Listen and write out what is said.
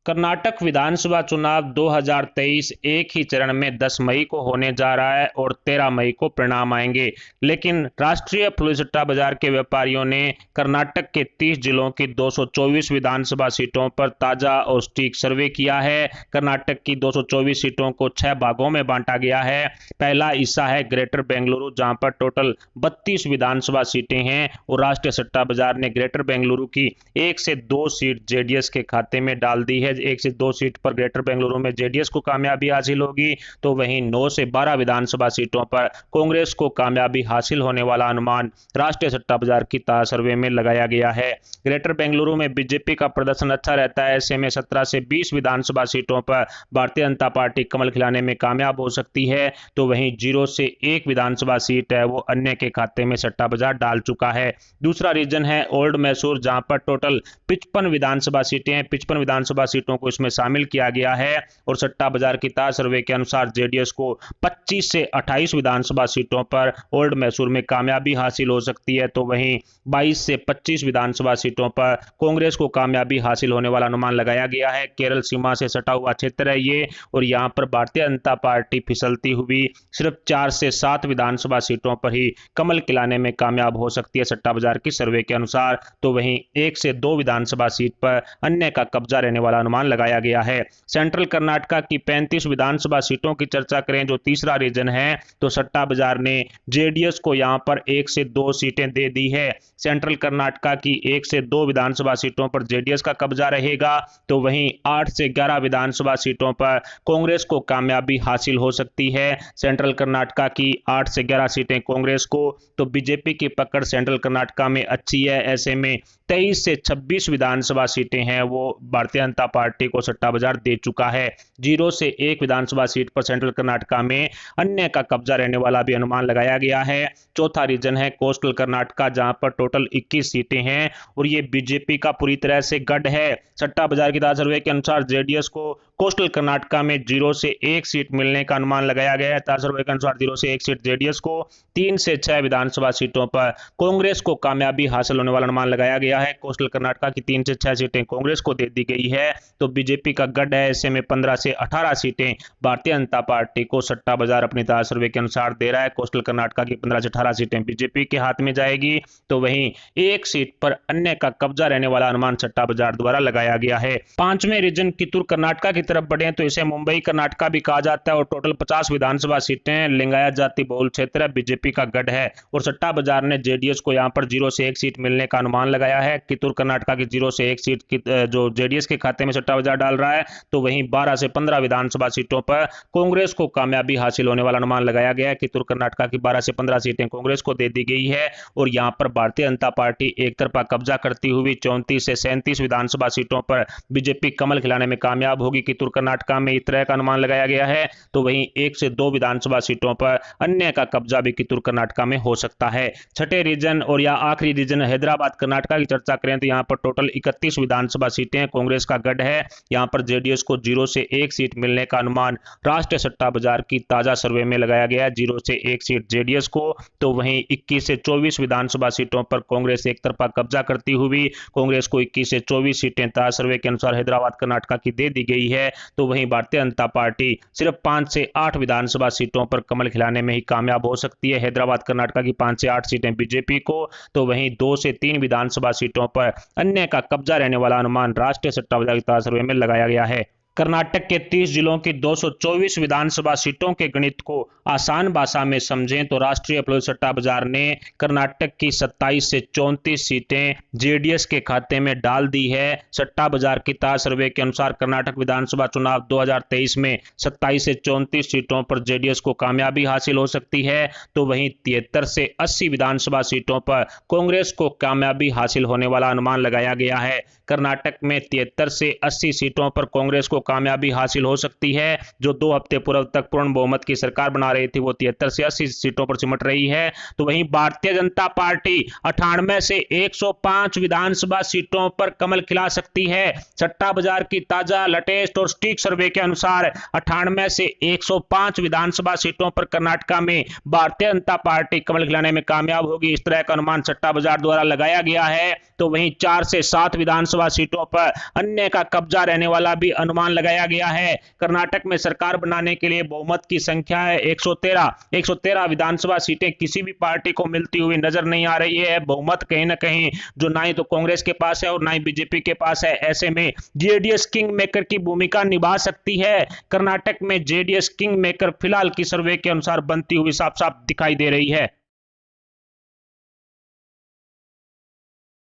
कर्नाटक विधानसभा चुनाव 2023 एक ही चरण में 10 मई को होने जा रहा है और 13 मई को परिणाम आएंगे। लेकिन राष्ट्रीय फुल सट्टा बाजार के व्यापारियों ने कर्नाटक के 30 जिलों की 224 विधानसभा सीटों पर ताजा और सटीक सर्वे किया है। कर्नाटक की 224 सीटों को 6 भागों में बांटा गया है। पहला हिस्सा है ग्रेटर बेंगलुरु, जहां पर टोटल 32 विधानसभा सीटें हैं और राष्ट्रीय सट्टा बाजार ने ग्रेटर बेंगलुरु की 1 से 2 सीट जेडीएस के खाते में डाल दी है। 1 से 2 सीट पर ग्रेटर बेंगलुरु में जेडीएस को कामयाबी हासिल होगी, तो वहीं 9 से 12 विधानसभा सीटों पर कांग्रेस को कामयाबी हासिल होने वाला अनुमान राष्ट्रीय सट्टा बाजार की ताजा सर्वे में लगाया गया है। ग्रेटर बेंगलुरु में बीजेपी का प्रदर्शन अच्छा रहता है। ऐसे में 17 से 20 विधानसभा सीटों पर भारतीय जनता पार्टी कमल खिलाने में कामयाब हो सकती है, तो वहीं 0 से 1 विधानसभा सीट है वो अन्य के खाते में सट्टा बाजार डाल चुका है। दूसरा रीजन है ओल्ड मैसूर, जहां पर टोटल 55 विधानसभा सीटें हैं। 55 विधानसभा सीटों को इसमें शामिल किया गया है और सट्टा बाजार की ताजा सर्वे के अनुसार जेडीएस को 25 से 28 विधानसभा सीटों पर ओल्ड मैसूर में कामयाबी हासिल हो सकती है, तो वहीं 22 से 25 विधानसभा सीटों पर कांग्रेस को कामयाबी हासिल होने वाला अनुमान लगाया गया है। केरल सीमा से सटा हुआ क्षेत्र है ये और यहां पर भारतीय जनता पार्टी फिसलती हुई सिर्फ 4 से 7 विधानसभा सीटों पर ही कमल खिलाने में कामयाब हो सकती है सट्टा बाजार की सर्वे के अनुसार, तो वहीं 1 से 2 विधानसभा सीट पर अन्य का कब्जा रहने वाला अनुमान लगाया गया है। सेंट्रल कर्नाटक की 35 विधानसभा सीटों की चर्चा करें, जो तीसरा रीजन है, तो सट्टा बाजार ने जेडीएस को यहां पर 1 से 2 सीटें दे दी है। सेंट्रल कर्नाटक की 1 से 2 विधानसभा सीटों पर जेडीएस का कब्जा रहेगा, तो वहीं 8 से 11 विधानसभा सीटों पर कांग्रेस को कामयाबी हासिल हो सकती है। सेंट्रल कर्नाटक की 8 से 11 सीटें कांग्रेस को, तो बीजेपी की पकड़ सेंट्रल कर्नाटक में अच्छी है। ऐसे में 23 से 26 विधानसभा सीटें हैं वो भारतीय जनता पार्टी को सट्टा बाजार दे चुका है। 0 से 1 विधानसभा सीट पर सेंट्रल कर्नाटक में अन्य का कब्जा रहने वाला भी अनुमान लगाया गया है। चौथा रीजन है कोस्टल कर्नाटक, जहां पर टोटल 21 सीटें हैं और ये बीजेपी का पूरी तरह से गढ़ है। सट्टा बाजार की ताजा सर्वे के अनुसार जेडीएस को कोस्टल कर्नाटक में 0 से 1 सीट मिलने का अनुमान लगाया गया है। ताजा सर्वे के अनुसार 0 से 1 सीट जेडीएस को, 3 से 6 विधानसभा सीटों पर कांग्रेस को कामयाबी हासिल होने वाला अनुमान लगाया गया है। कोस्टल कर्नाटक की 3 से 6 सीटें कांग्रेस को दे दी गई है, तो बीजेपी का गढ़ है। ऐसे में 15 से 18 सीटें भारतीय जनता पार्टी को सट्टा बाजार अपनी ताजा सर्वे के अनुसार दे रहा है। कोस्टल कर्नाटक की 15 से 18 सीटें बीजेपी के हाथ में जाएगी, तो वहीं 1 सीट पर अन्य का कब्जा रहने वाला अनुमान सट्टा बाजार द्वारा लगाया गया है। पांचवें रीजन कित्तूर कर्नाटक की तरफ बढ़े तो इसे मुंबई कर्नाटक भी कहा जाता है और टोटल 50 विधानसभा सीटें, लिंगायत जाति बहुल क्षेत्र है, बीजेपी का गढ़ है और सट्टा बाजार ने जेडीएस को यहां पर 0 से 1 सीट मिलने का अनुमान लगाया है। कित्तूर कर्नाटक की 0 से 1 सीट की जो जेडीएस के खाते में सट्टा बाजार डाल रहा है, तो वहीं 12 से 15 विधानसभा सीटों पर कांग्रेस को कामयाबी हासिल होने वाला अनुमान लगाया गया है। कित्तूर कर्नाटक की 12 से 15 सीटें कांग्रेस को दे दी गई है और यहां पर भारतीय जनता पार्टी एक तरफा कब्जा करती हुई 34 से 37 विधानसभा सीटों पर बीजेपी कमल खिलाने में कामयाब होगी। कित्तूर कर्नाटक में इस तरह का अनुमान लगाया गया है, तो वहीं 1 से 2 विधानसभा सीटों पर अन्य का कब्जा भी कित्तूर कर्नाटक में हो सकता है। छठे रीजन और या आखिरी रीजन हैदराबाद कर्नाटक की चर्चा करें तो यहां पर टोटल 31 विधानसभा सीटें कांग्रेस का गढ़ है। यहां पर जेडीएस को 0 से 1 सीट मिलने का अनुमान राष्ट्रीय सट्टा बाजार की ताजा सर्वे में लगाया गया है। 0 से 1 सीट जेडीएस को, तो वहीं 21 से 24 विधानसभा सीटों पर कांग्रेस एक तरफा कब्जा करती हुई कांग्रेस को 21 से 24 सीटें ताजा सर्वे के अनुसार हैदराबाद कर्नाटक की दे दी गई है, तो वहीं भारतीय जनता पार्टी सिर्फ 5 से 8 विधानसभा सीटों पर कमल खिलाने में ही कामयाब हो सकती है। हैदराबाद कर्नाटक की 5 से 8 सीटें बीजेपी को, तो वहीं 2 से 3 विधानसभा सीटों पर अन्य का कब्जा रहने वाला अनुमान राष्ट्रीय सट्टा बाजार की ताजा सर्वे में लगाया गया है। कर्नाटक के 30 जिलों की 224 विधानसभा सीटों के गणित को आसान भाषा में समझें तो राष्ट्रीय फुल सट्टा बाजार ने कर्नाटक की 27 से 34 सीटें जेडीएस के खाते में डाल दी है। सट्टा बाजार की ताजा सर्वे के अनुसार कर्नाटक विधानसभा चुनाव 2023 में 27 से 34 सीटों पर जेडीएस को कामयाबी हासिल हो सकती है, तो वहीं 73 से 80 विधानसभा सीटों पर कांग्रेस को कामयाबी हासिल होने वाला अनुमान लगाया गया है। कर्नाटक में 73 से 80 सीटों पर कांग्रेस को कामयाबी हासिल हो सकती है। जो 2 हफ्ते पूर्व तक पूर्ण बहुमत की सरकार बना रही थी वो 73 से 80 सीटों पर सिमट रही है। तो वहीं भारतीय जनता पार्टी 98 से 105 विधानसभा सीटों पर कमल खिला सकती है। सट्टा बाजार की ताजा लेटेस्ट और सटीक सर्वे के अनुसार 98 से 105 विधानसभा सीटों पर कर्नाटक में भारतीय जनता पार्टी कमल खिलाने में कामयाब होगी, इस तरह का अनुमान सट्टा बाजार द्वारा लगाया गया है। तो वहीं 4 से 7 विधानसभा सीटों पर अन्य का कब्जा रहने वाला भी अनुमान लगाया गया है। कर्नाटक में सरकार बनाने के लिए बहुमत की संख्या है 113 विधानसभा सीटें किसी भी पार्टी को मिलती हुई नजर नहीं आ रही है। बहुमत कहीं ना कहीं जो ना ही तो कांग्रेस के पास है और ना ही बीजेपी के पास है। ऐसे में जेडीएस किंग मेकर की भूमिका निभा सकती है। कर्नाटक में जेडीएस किंग मेकर फिलहाल की सर्वे के अनुसार बनती हुई साफ साफ दिखाई दे रही है।